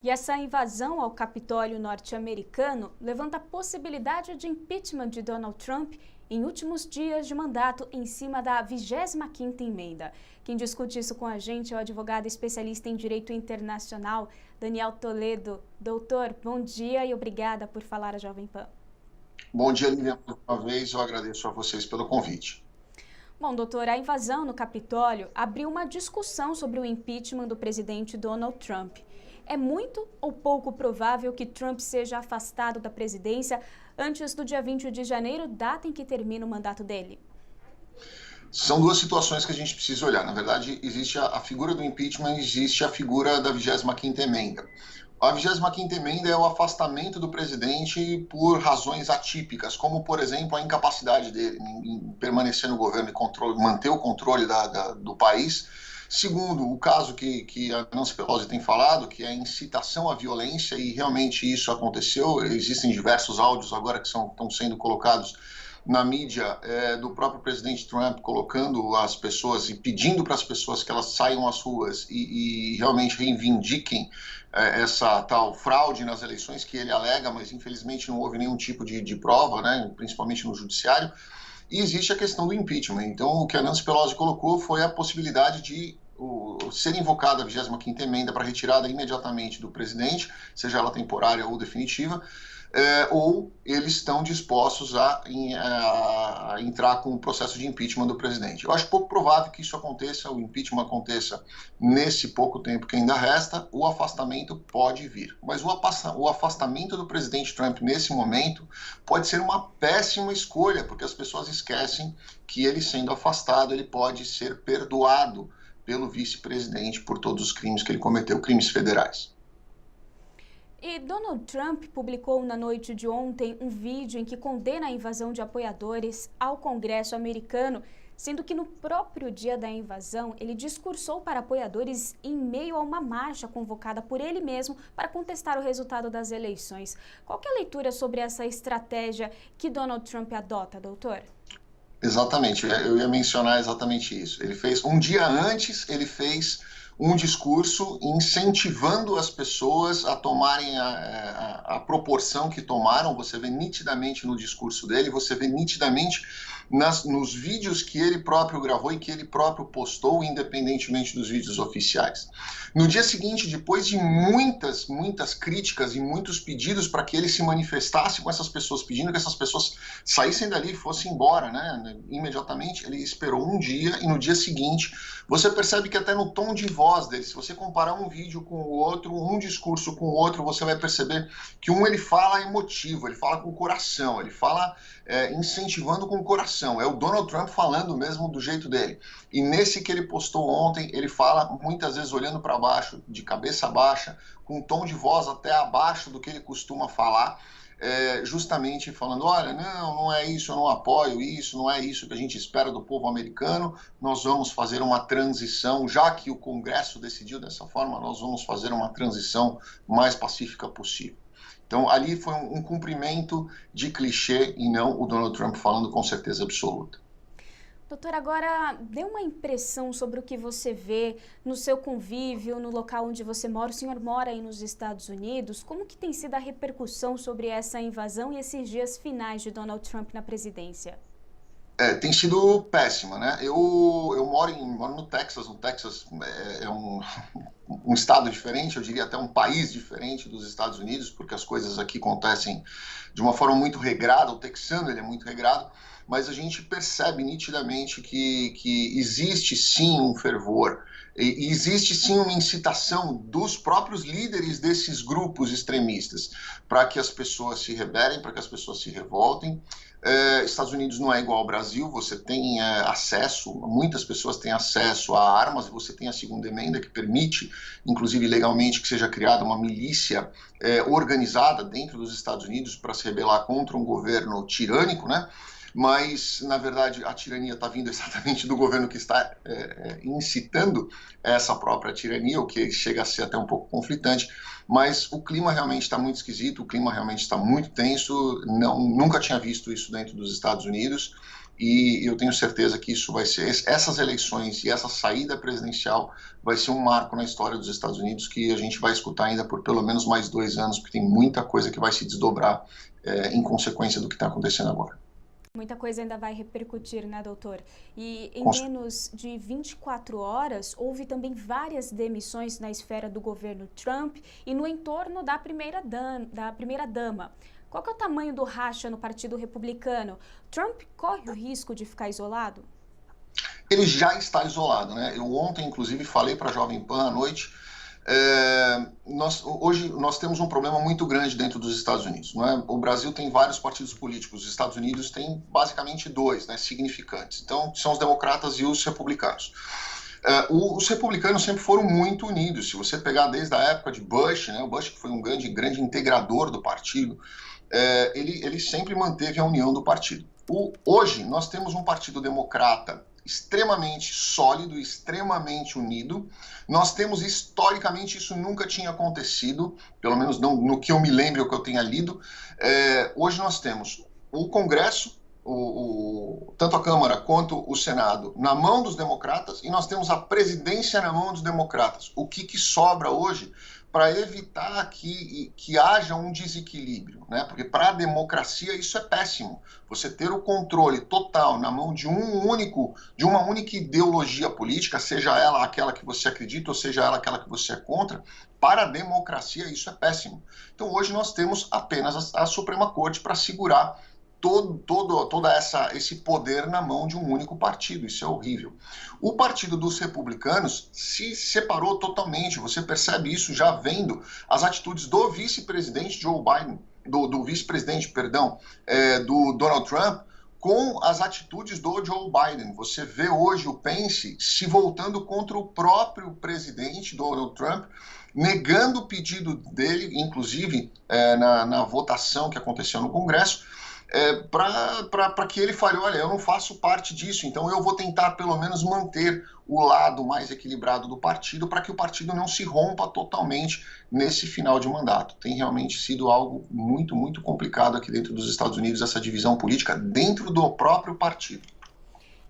E essa invasão ao Capitólio norte-americano levanta a possibilidade de impeachment de Donald Trump em últimos dias de mandato em cima da 25ª emenda. Quem discute isso com a gente é o advogado especialista em direito internacional, Daniel Toledo. Doutor, bom dia e obrigada por falar à Jovem Pan. Bom dia, Lilian, mais uma vez. Eu agradeço a vocês pelo convite. Bom, doutor, a invasão no Capitólio abriu uma discussão sobre o impeachment do presidente Donald Trump. É muito ou pouco provável que Trump seja afastado da presidência antes do dia 20 de janeiro, data em que termina o mandato dele? São duas situações que a gente precisa olhar. Na verdade, existe a figura do impeachment, existe a figura da 25ª emenda. A 25ª emenda é o afastamento do presidente por razões atípicas, como, por exemplo, a incapacidade dele em permanecer no governo e manter o controle do país. Segundo, o caso que a Nancy Pelosi tem falado, que é a incitação à violência, e realmente isso aconteceu. Existem diversos áudios agora que estão sendo colocados na mídia do próprio presidente Trump, colocando as pessoas e pedindo para as pessoas que elas saiam às ruas e realmente reivindiquem essa tal fraude nas eleições que ele alega, mas infelizmente não houve nenhum tipo de prova, né, principalmente no judiciário. E existe a questão do impeachment. Então, o que a Nancy Pelosi colocou foi a possibilidade de ser invocada a 25ª emenda para retirada imediatamente do presidente, seja ela temporária ou definitiva, ou eles estão dispostos a entrar com o processo de impeachment do presidente. Eu acho pouco provável que isso aconteça, o impeachment aconteça nesse pouco tempo que ainda resta. O afastamento pode vir, mas o afastamento do presidente Trump nesse momento pode ser uma péssima escolha, porque as pessoas esquecem que ele sendo afastado, ele pode ser perdoado pelo vice-presidente por todos os crimes que ele cometeu, crimes federais. E Donald Trump publicou na noite de ontem um vídeo em que condena a invasão de apoiadores ao Congresso americano, sendo que no próprio dia da invasão ele discursou para apoiadores em meio a uma marcha convocada por ele mesmo para contestar o resultado das eleições. Qual que é a leitura sobre essa estratégia que Donald Trump adota, doutor? Exatamente, eu ia mencionar exatamente isso. Ele fez, um dia antes, ele fez um discurso incentivando as pessoas a tomarem a proporção que tomaram. Você vê nitidamente no discurso dele, você vê nitidamente nos vídeos que ele próprio gravou e que ele próprio postou, independentemente dos vídeos oficiais. No dia seguinte, depois de muitas críticas e muitos pedidos para que ele se manifestasse com essas pessoas, pedindo que essas pessoas saíssem dali e fossem embora, né? Imediatamente, ele esperou um dia e no dia seguinte, você percebe que até no tom de voz dele, se você comparar um vídeo com o outro, um discurso com o outro, você vai perceber que ele fala emotivo, ele fala com o coração, ele fala incentivando com o coração. É o Donald Trump falando mesmo do jeito dele. E nesse que ele postou ontem, ele fala muitas vezes olhando para baixo, de cabeça baixa, com um tom de voz até abaixo do que ele costuma falar, justamente falando, olha, não é isso, eu não apoio isso, não é isso que a gente espera do povo americano, nós vamos fazer uma transição, já que o Congresso decidiu dessa forma, nós vamos fazer uma transição mais pacífica possível. Então, ali foi um cumprimento de clichê e não o Donald Trump falando com certeza absoluta. Doutor, agora dê uma impressão sobre o que você vê no seu convívio, no local onde você mora. O senhor mora aí nos Estados Unidos. Como que tem sido a repercussão sobre essa invasão e esses dias finais de Donald Trump na presidência? Tem sido péssima, né? Eu moro no Texas. O Texas é um estado diferente, eu diria até um país diferente dos Estados Unidos, porque as coisas aqui acontecem de uma forma muito regrada. O texano ele é muito regrado, mas a gente percebe nitidamente que existe sim um fervor, e existe sim uma incitação dos próprios líderes desses grupos extremistas para que as pessoas se rebelem, para que as pessoas se revoltem. Estados Unidos não é igual ao Brasil, você tem acesso, muitas pessoas têm acesso a armas, você tem a segunda emenda que permite, inclusive legalmente, que seja criada uma milícia organizada dentro dos Estados Unidos para se rebelar contra um governo tirânico, né? Mas, na verdade, a tirania está vindo exatamente do governo que está incitando essa própria tirania, o que chega a ser até um pouco conflitante. Mas o clima realmente está muito esquisito, o clima realmente está muito tenso, nunca tinha visto isso dentro dos Estados Unidos. e eu tenho certeza que isso vai ser, essas eleições e essa saída presidencial vai ser um marco na história dos Estados Unidos que a gente vai escutar ainda por pelo menos mais 2 anos, porque tem muita coisa que vai se desdobrar em consequência do que está acontecendo agora. Muita coisa ainda vai repercutir, né, doutor? E em menos de 24 horas, houve também várias demissões na esfera do governo Trump e no entorno da primeira-dama. Qual que é o tamanho do racha no Partido Republicano? Trump corre o risco de ficar isolado? Ele já está isolado, né? Eu ontem, inclusive, falei para a Jovem Pan à noite. Hoje nós temos um problema muito grande dentro dos Estados Unidos. Não é? O Brasil tem vários partidos políticos, os Estados Unidos tem basicamente 2, né, significantes. Então, são os democratas e os republicanos. Os republicanos sempre foram muito unidos. Se você pegar desde a época de Bush, né, o Bush que foi um grande integrador do partido, ele sempre manteve a união do partido. Hoje nós temos um partido democrata extremamente sólido, extremamente unido. Nós temos, historicamente, isso nunca tinha acontecido, pelo menos não no que eu me lembro, o que eu tenha lido. Hoje nós temos o Congresso, tanto a Câmara quanto o Senado, na mão dos democratas, e nós temos a presidência na mão dos democratas. O que sobra hoje para evitar que haja um desequilíbrio, né? Porque para a democracia isso é péssimo. Você ter o controle total na mão de uma única ideologia política, seja ela aquela que você acredita ou seja ela aquela que você é contra, para a democracia isso é péssimo. Então hoje nós temos apenas a Suprema Corte para segurar todo esse poder na mão de um único partido. Isso é horrível. O Partido dos Republicanos se separou totalmente. Você percebe isso já vendo as atitudes do vice-presidente Joe Biden, do vice-presidente, perdão, do Donald Trump, com as atitudes do Joe Biden. Você vê hoje o Pence se voltando contra o próprio presidente Donald Trump, negando o pedido dele, inclusive na votação que aconteceu no Congresso, para que ele fale, olha, eu não faço parte disso, então eu vou tentar pelo menos manter o lado mais equilibrado do partido para que o partido não se rompa totalmente nesse final de mandato. Tem realmente sido algo muito, muito complicado aqui dentro dos Estados Unidos, essa divisão política dentro do próprio partido.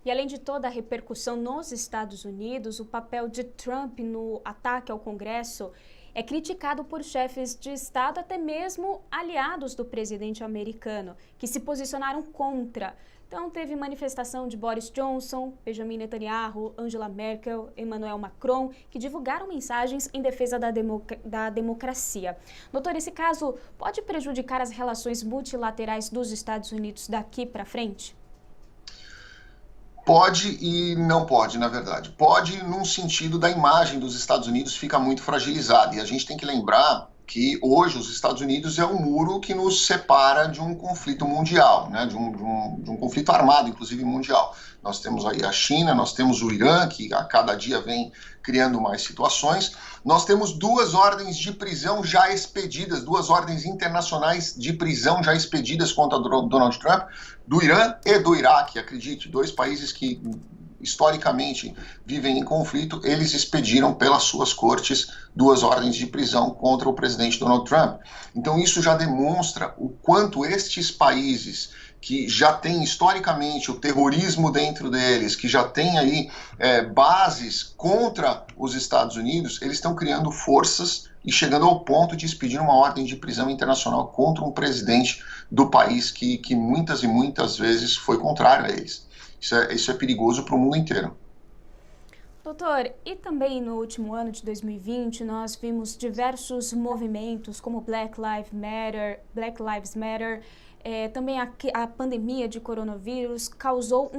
E além de toda a repercussão nos Estados Unidos, o papel de Trump no ataque ao Congresso é criticado por chefes de Estado, até mesmo aliados do presidente americano, que se posicionaram contra. Então, teve manifestação de Boris Johnson, Benjamin Netanyahu, Angela Merkel, Emmanuel Macron, que divulgaram mensagens em defesa da democracia. Doutor, esse caso pode prejudicar as relações multilaterais dos Estados Unidos daqui para frente? Pode e não pode, na verdade. Pode num sentido da imagem dos Estados Unidos fica muito fragilizada. E a gente tem que lembrar que hoje os Estados Unidos é um muro que nos separa de um conflito mundial, né? de um conflito armado, inclusive mundial. Nós temos aí a China, nós temos o Irã, que a cada dia vem criando mais situações. Nós temos 2 ordens de prisão já expedidas, 2 ordens internacionais de prisão já expedidas contra Donald Trump, do Irã e do Iraque, acredite, 2 países que historicamente vivem em conflito, eles expediram pelas suas cortes 2 ordens de prisão contra o presidente Donald Trump. Então isso já demonstra o quanto estes países que já têm historicamente o terrorismo dentro deles, que já têm aí bases contra os Estados Unidos, eles estão criando forças e chegando ao ponto de expedir uma ordem de prisão internacional contra um presidente do país que muitas e muitas vezes foi contrário a eles. Isso é perigoso para o mundo inteiro. Doutor, e também no último ano de 2020, nós vimos diversos movimentos como Black Lives Matter, também a pandemia de coronavírus causou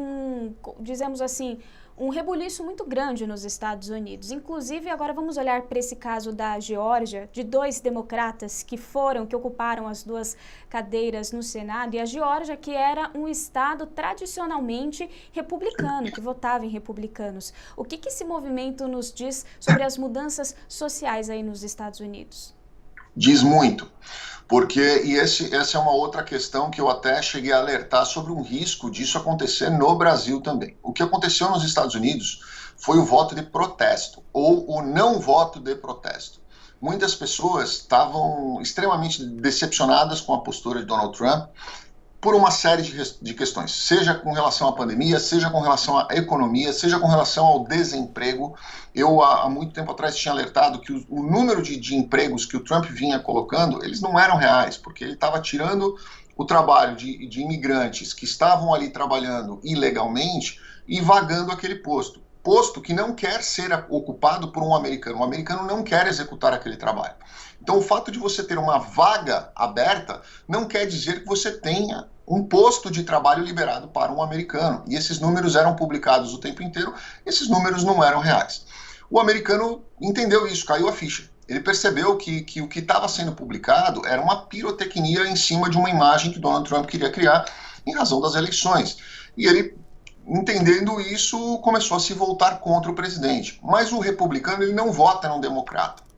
dizemos assim, um rebuliço muito grande nos Estados Unidos. Inclusive, agora vamos olhar para esse caso da Geórgia, de 2 democratas que ocuparam as 2 cadeiras no Senado, e a Geórgia, que era um estado tradicionalmente republicano, que votava em republicanos. O que esse movimento nos diz sobre as mudanças sociais aí nos Estados Unidos? Diz muito. Essa é uma outra questão que eu até cheguei a alertar sobre um risco disso acontecer no Brasil também. O que aconteceu nos Estados Unidos foi o voto de protesto, ou o não voto de protesto. Muitas pessoas estavam extremamente decepcionadas com a postura de Donald Trump, por uma série de questões, seja com relação à pandemia, seja com relação à economia, seja com relação ao desemprego. Eu, há muito tempo atrás, tinha alertado que o número de empregos que o Trump vinha colocando, eles não eram reais, porque ele estava tirando o trabalho de imigrantes que estavam ali trabalhando ilegalmente e vagando aquele posto. Posto que não quer ser ocupado por um americano. O americano não quer executar aquele trabalho. Então, o fato de você ter uma vaga aberta não quer dizer que você tenha um posto de trabalho liberado para um americano. E esses números eram publicados o tempo inteiro, esses números não eram reais. O americano entendeu isso, caiu a ficha. Ele percebeu que o que estava sendo publicado era uma pirotecnia em cima de uma imagem que Donald Trump queria criar em razão das eleições. E ele, entendendo isso, começou a se voltar contra o presidente. Mas o republicano, ele não vota no democrata.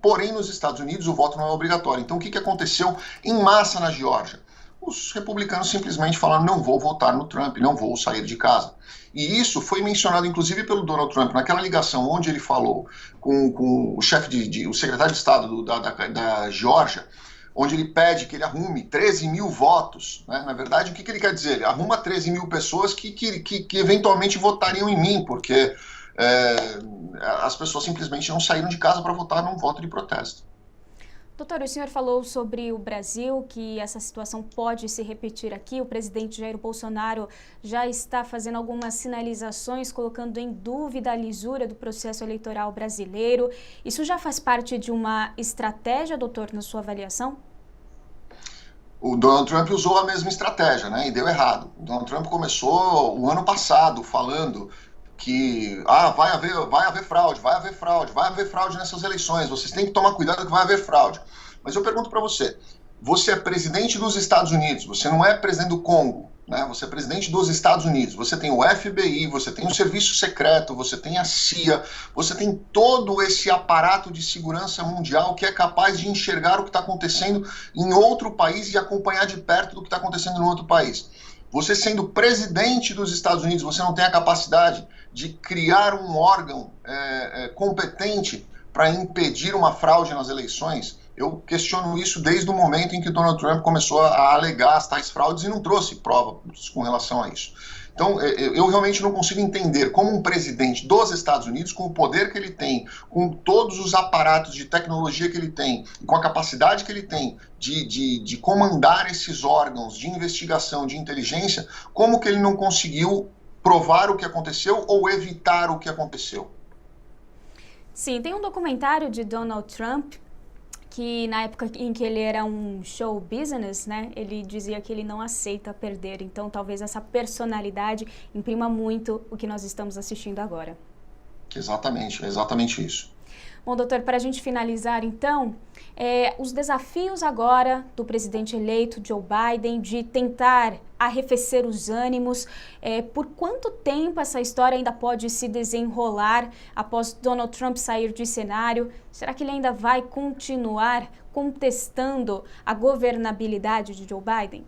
Porém, nos Estados Unidos, o voto não é obrigatório. Então, o que aconteceu em massa na Geórgia? Os republicanos simplesmente falaram, não vou votar no Trump, não vou sair de casa. E isso foi mencionado, inclusive, pelo Donald Trump, naquela ligação onde ele falou com o chefe o secretário de Estado da Geórgia, onde ele pede que ele arrume 13 mil votos. Né? Na verdade, o que ele quer dizer? Ele arruma 13 mil pessoas que eventualmente votariam em mim, porque as pessoas simplesmente não saíram de casa para votar num voto de protesto. Doutor, o senhor falou sobre o Brasil, que essa situação pode se repetir aqui. O presidente Jair Bolsonaro já está fazendo algumas sinalizações, colocando em dúvida a lisura do processo eleitoral brasileiro. Isso já faz parte de uma estratégia, doutor, na sua avaliação? O Donald Trump usou a mesma estratégia, né, e deu errado. O Donald Trump começou o ano passado falando que vai haver fraude nessas eleições, vocês têm que tomar cuidado que vai haver fraude. Mas eu pergunto para você, você é presidente dos Estados Unidos, você não é presidente do Congo, né? Você é presidente dos Estados Unidos, você tem o FBI, você tem o Serviço Secreto, você tem a CIA, você tem todo esse aparato de segurança mundial que é capaz de enxergar o que está acontecendo em outro país e acompanhar de perto do que está acontecendo em outro país. Você sendo presidente dos Estados Unidos, você não tem a capacidade de criar um órgão competente para impedir uma fraude nas eleições? Eu questiono isso desde o momento em que Donald Trump começou a alegar as tais fraudes e não trouxe provas com relação a isso. Então, eu realmente não consigo entender como um presidente dos Estados Unidos, com o poder que ele tem, com todos os aparatos de tecnologia que ele tem, com a capacidade que ele tem de comandar esses órgãos de investigação, de inteligência, como que ele não conseguiu provar o que aconteceu ou evitar o que aconteceu? Sim, tem um documentário de Donald Trump que na época em que ele era um show business, né, ele dizia que ele não aceita perder. Então, talvez essa personalidade imprima muito o que nós estamos assistindo agora. Exatamente, é exatamente isso. Bom, doutor, para a gente finalizar, então, os desafios agora do presidente eleito Joe Biden de tentar arrefecer os ânimos, por quanto tempo essa história ainda pode se desenrolar após Donald Trump sair de cenário? Será que ele ainda vai continuar contestando a governabilidade de Joe Biden?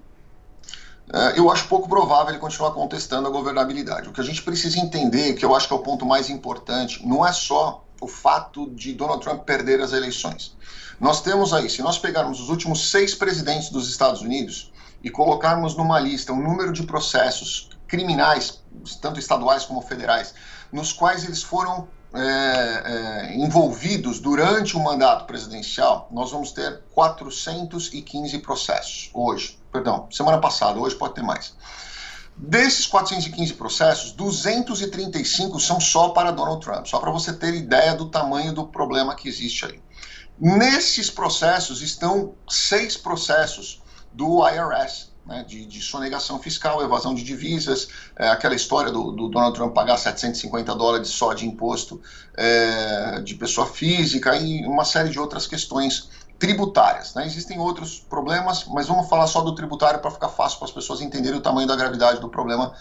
Eu acho pouco provável ele continuar contestando a governabilidade. O que a gente precisa entender, que eu acho que é o ponto mais importante, não é só o fato de Donald Trump perder as eleições. Nós temos aí, se nós pegarmos os últimos 6 presidentes dos Estados Unidos e colocarmos numa lista o número de processos criminais, tanto estaduais como federais, nos quais eles foram envolvidos durante o mandato presidencial, nós vamos ter 415 processos hoje. Perdão, semana passada, hoje pode ter mais. Desses 415 processos, 235 são só para Donald Trump, só para você ter ideia do tamanho do problema que existe aí. Nesses processos estão 6 processos do IRS, né, de sonegação fiscal, evasão de divisas, aquela história do Donald Trump pagar $750 só de imposto de pessoa física e uma série de outras questões tributárias, né? Existem outros problemas, mas vamos falar só do tributário para ficar fácil para as pessoas entenderem o tamanho da gravidade do problema,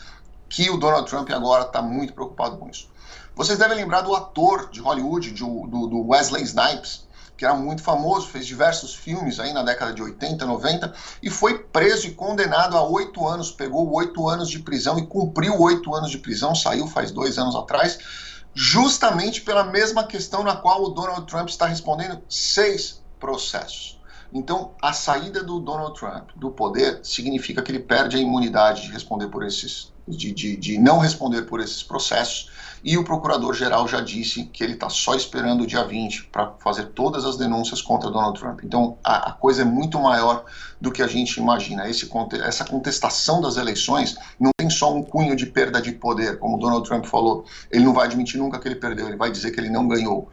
que o Donald Trump agora está muito preocupado com isso. Vocês devem lembrar do ator de Hollywood, do Wesley Snipes, que era muito famoso, fez diversos filmes aí na década de 80, 90, e foi preso e condenado a 8 anos, pegou 8 anos de prisão e cumpriu 8 anos de prisão, saiu faz 2 anos atrás, justamente pela mesma questão na qual o Donald Trump está respondendo 6 processos. Então, a saída do Donald Trump do poder significa que ele perde a imunidade de responder por de não responder por esses processos, e o procurador-geral já disse que ele está só esperando o dia 20 para fazer todas as denúncias contra Donald Trump. Então, a coisa é muito maior do que a gente imagina. Essa contestação das eleições não tem só um cunho de perda de poder, como Donald Trump falou. Ele não vai admitir nunca que ele perdeu, ele vai dizer que ele não ganhou.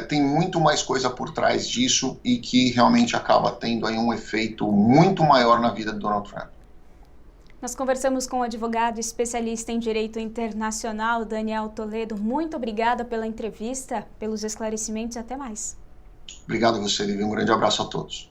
Tem muito mais coisa por trás disso e que realmente acaba tendo aí um efeito muito maior na vida de Donald Trump. Nós conversamos com o advogado especialista em direito internacional, Daniel Toledo. Muito obrigada pela entrevista, pelos esclarecimentos e até mais. Obrigado a você, Lívia. Um grande abraço a todos.